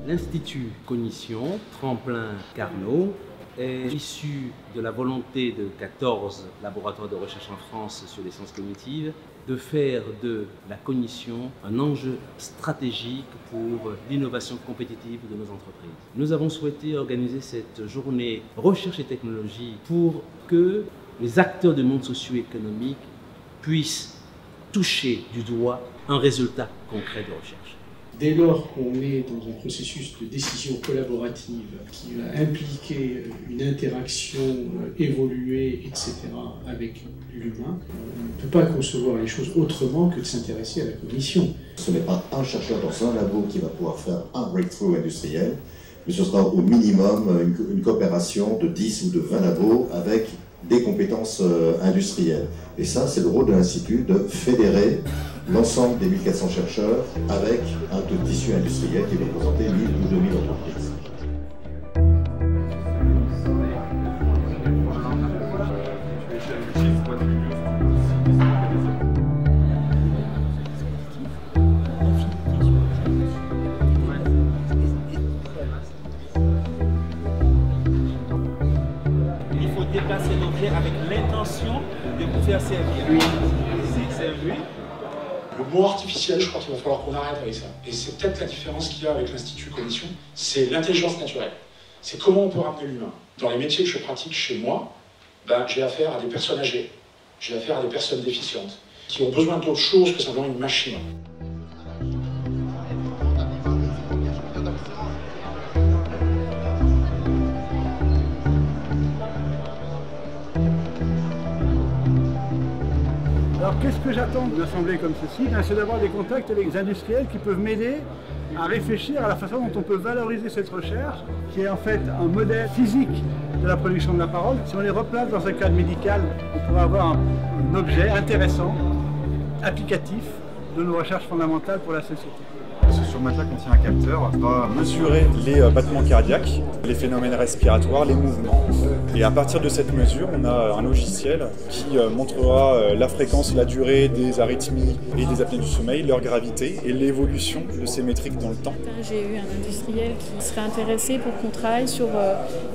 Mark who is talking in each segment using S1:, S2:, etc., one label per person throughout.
S1: L'Institut Cognition, tremplin Carnot, est issu de la volonté de 14 laboratoires de recherche en France sur les sciences cognitives de faire de la cognition un enjeu stratégique pour l'innovation compétitive de nos entreprises. Nous avons souhaité organiser cette journée recherche et technologie pour que les acteurs du monde socio-économique puissent toucher du doigt un résultat concret de recherche.
S2: Dès lors qu'on est dans un processus de décision collaborative qui va impliquer une interaction évoluée, etc., avec l'humain, on ne peut pas concevoir les choses autrement que de s'intéresser à la cognition.
S3: Ce n'est pas un chercheur dans un labo qui va pouvoir faire un breakthrough industriel, mais ce sera au minimum une coopération de 10 ou de 20 labos avec des compétences industrielles. Et ça, c'est le rôle de l'Institut de fédérer l'ensemble des 1400 chercheurs avec un tissu industriel qui va représenter 1000 ou 2000 entreprises.
S1: Il faut déplacer l'objet avec l'intention de vous faire servir. C'est servi.
S4: Le mot artificiel, je crois qu'il va falloir qu'on arrête avec ça. Et c'est peut-être la différence qu'il y a avec l'Institut Cognition, c'est l'intelligence naturelle. C'est comment on peut ramener l'humain. Dans les métiers que je pratique chez moi, j'ai affaire à des personnes âgées, j'ai affaire à des personnes déficientes, qui ont besoin d'autre chose que simplement une machine.
S5: Alors qu'est-ce que j'attends d'une assemblée comme ceci? C'est d'avoir des contacts avec les industriels qui peuvent m'aider à réfléchir à la façon dont on peut valoriser cette recherche, qui est en fait un modèle physique de la production de la parole. Si on les replace dans un cadre médical, on pourrait avoir un objet intéressant, applicatif de nos recherches fondamentales pour la société.
S6: Ce surmatelas contient un capteur, va mesurer les battements cardiaques, les phénomènes respiratoires, les mouvements. Et à partir de cette mesure, on a un logiciel qui montrera la fréquence et la durée des arythmies et des apnées du sommeil, leur gravité et l'évolution de ces métriques dans le temps.
S7: J'ai eu un industriel qui serait intéressé pour qu'on travaille sur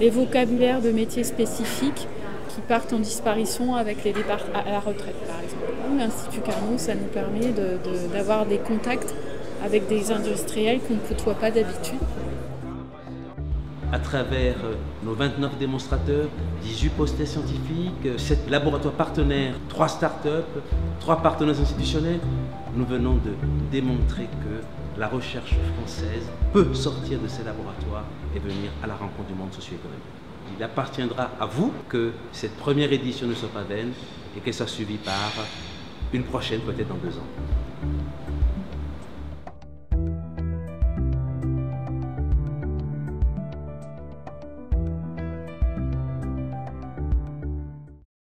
S7: les vocabulaires de métiers spécifiques qui partent en disparition avec les départs à la retraite, par exemple. L'Institut Carnot, ça nous permet d'avoir des contacts avec des industriels qu'on ne côtoie pas d'habitude.
S1: À travers nos 29 démonstrateurs, 18 postes scientifiques, 7 laboratoires partenaires, 3 start-up, 3 partenaires institutionnels, nous venons de démontrer que la recherche française peut sortir de ces laboratoires et venir à la rencontre du monde socio-économique. Il appartiendra à vous que cette première édition ne soit pas vaine et qu'elle soit suivie par une prochaine peut-être dans 2 ans.